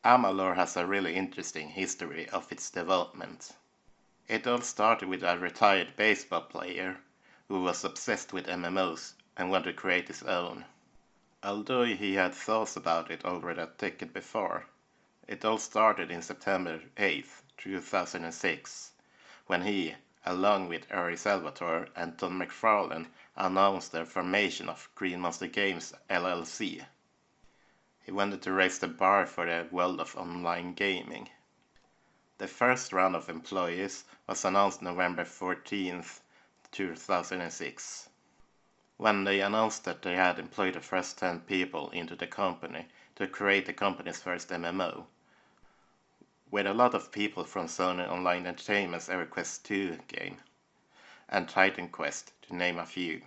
Amalur has a really interesting history of its development. It all started with a retired baseball player who was obsessed with MMOs and wanted to create his own. Although he had thoughts about it already a decade before, it all started in September 8, 2006, when he, along with Ari Salvatore and Don McFarlane, announced the formation of Green Monster Games LLC. He wanted to raise the bar for the world of online gaming. The first round of employees was announced November 14, 2006, when they announced that they had employed the first 10 people into the company to create the company's first MMO, with a lot of people from Sony Online Entertainment's EverQuest 2 game and Titan Quest, to name a few.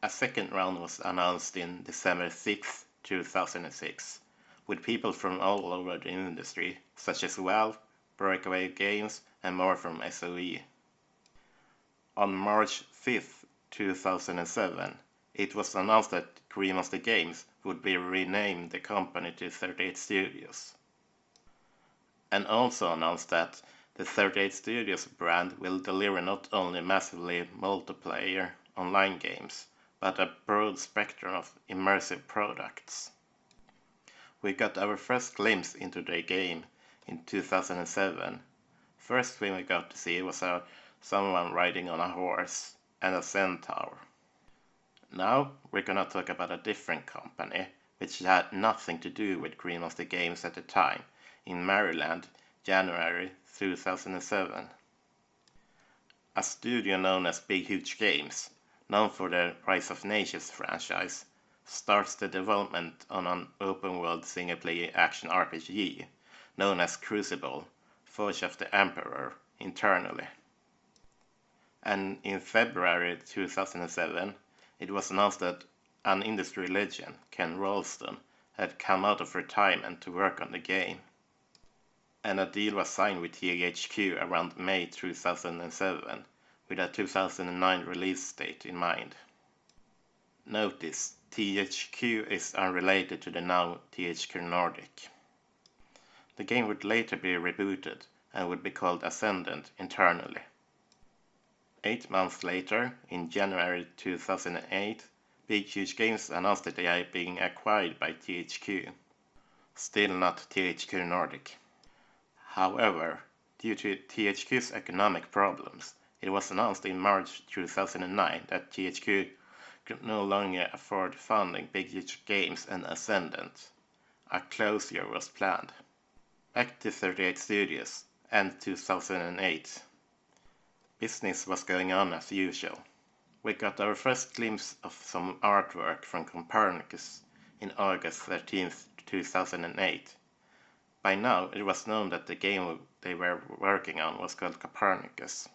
A second round was announced in December 6, 2006, with people from all over the industry, such as Valve, Breakaway Games, and more from SOE. On March 5, 2007, it was announced that Green Monster Games would be renamed the company to 38 Studios. And also announced that the 38 Studios brand will deliver not only massively multiplayer online games, but a broad spectrum of immersive products. We got our first glimpse into the game in 2007. First thing we got to see was someone riding on a horse and a centaur. Now we're gonna talk about a different company, which had nothing to do with Green Monster Games at the time, in Maryland, January 2007. A studio known as Big Huge Games, known for the Rise of Nations franchise, starts the development on an open-world single-player action RPG known as Crucible, Forge of the Emperor, internally. And in February 2007, it was announced that an industry legend, Ken Ralston, had come out of retirement to work on the game. And a deal was signed with THQ around May 2007, with a 2009 release date in mind. Notice, THQ is unrelated to the now THQ Nordic. The game would later be rebooted and would be called Ascendant internally. 8 months later, in January 2008, Big Huge Games announced that they are being acquired by THQ. Still not THQ Nordic. However, due to THQ's economic problems, it was announced in March 2009 that THQ could no longer afford funding Big Huge Games and Ascendant. A closure was planned. Back to 38 Studios, and 2008. Business was going on as usual. We got our first glimpse of some artwork from Copernicus in August 13, 2008. By now, it was known that the game they were working on was called Copernicus.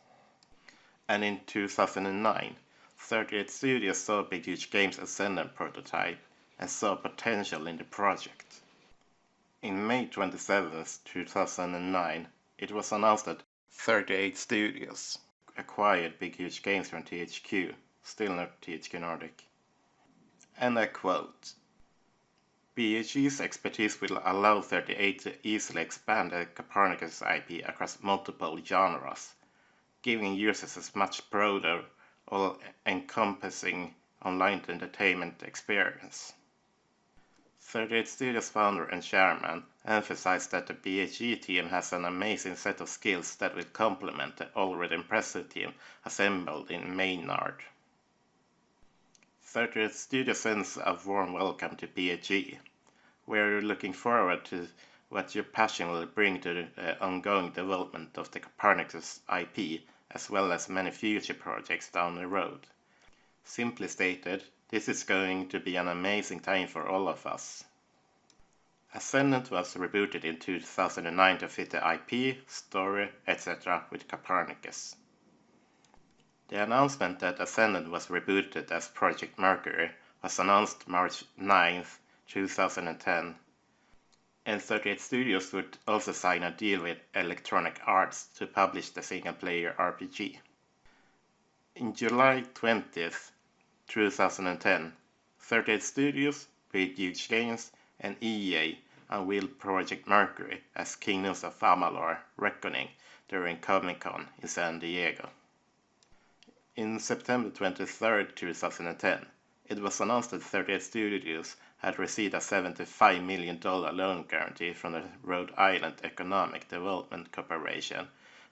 And in 2009, 38 Studios saw Big Huge Games' Ascendant prototype and saw potential in the project. In May 27, 2009, it was announced that 38 Studios acquired Big Huge Games from THQ, still not THQ Nordic. And I quote, BHG's expertise will allow 38 to easily expand the Copernicus IP across multiple genres, giving users a much broader, all-encompassing online entertainment experience. 38 Studios founder and chairman emphasized that the BHG team has an amazing set of skills that will complement the already impressive team assembled in Maynard. 38 Studios sends a warm welcome to BHG. We are looking forward to what your passion will bring to the ongoing development of the Copernicus IP, as well as many future projects down the road. Simply stated, this is going to be an amazing time for all of us. Ascendant was rebooted in 2009 to fit the IP, story, etc. with Copernicus. The announcement that Ascendant was rebooted as Project Mercury was announced March 9, 2010, and 38 Studios would also sign a deal with Electronic Arts to publish the single-player RPG. In July 20, 2010, 38 Studios, Big Huge Games, and EA unveiled Project Mercury as Kingdoms of Amalur Reckoning during Comic-Con in San Diego. In September 23, 2010, it was announced that 38 Studios had received a $75 million loan guarantee from the Rhode Island Economic Development Corporation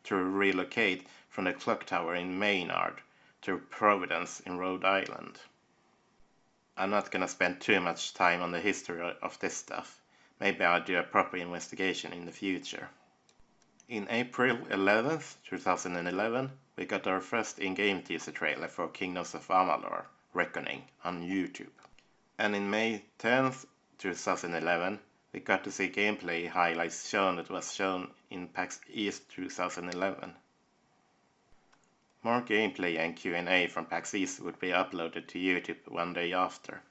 to relocate from the clock tower in Maynard to Providence in Rhode Island. I'm not gonna spend too much time on the history of this stuff. Maybe I'll do a proper investigation in the future. In April 11, 2011, we got our first in-game teaser trailer for Kingdoms of Amalur Reckoning on YouTube. And in May 10, 2011, we got to see gameplay highlights that was shown in PAX East 2011. More gameplay and Q&A from PAX East would be uploaded to YouTube one day after.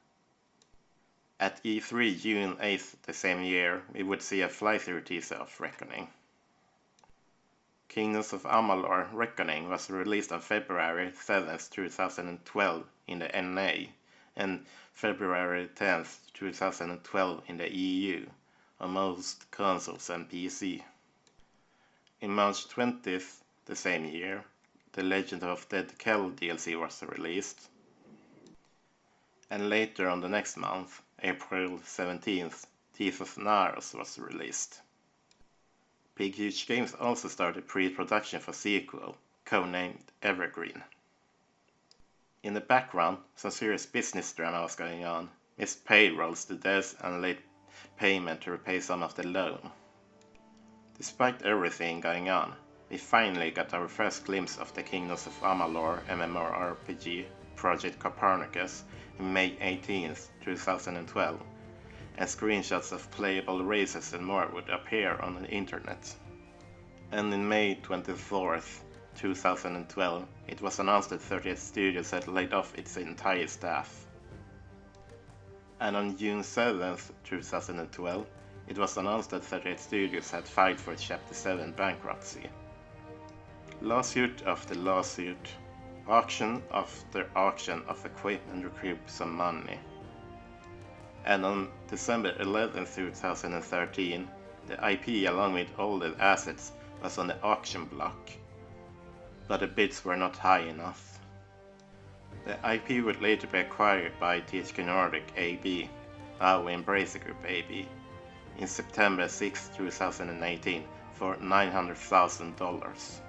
At E3 June 8th the same year, we would see a fly-through teaser of Reckoning. Kingdoms of Amalur Reckoning was released on February 7th, 2012 in the NA and February 10th, 2012 in the EU on most consoles and PC. In March 20th the same year, The Legend of Dead Kell DLC was released. And later on the next month, April 17th, Teeth of Naros was released. Big Huge Games also started pre-production for sequel, codenamed Evergreen. In the background, some serious business drama was going on. Missed payrolls to death and late payment to repay some of the loan. Despite everything going on, we finally got our first glimpse of the Kingdoms of Amalur MMORPG Project Copernicus in May 18th, 2012, and screenshots of playable races and more would appear on the internet. And in May 24th, 2012, it was announced that 38 Studios had laid off its entire staff. And on June 7th, 2012, it was announced that 38 Studios had filed for Chapter 7 bankruptcy. Lawsuit after lawsuit, auction after auction of equipment recouped some money. And on December 11, 2013, the IP along with all the assets was on the auction block, but the bids were not high enough. The IP would later be acquired by THQ Nordic AB, now Embracer Group AB, in September 6, 2018 for $900,000.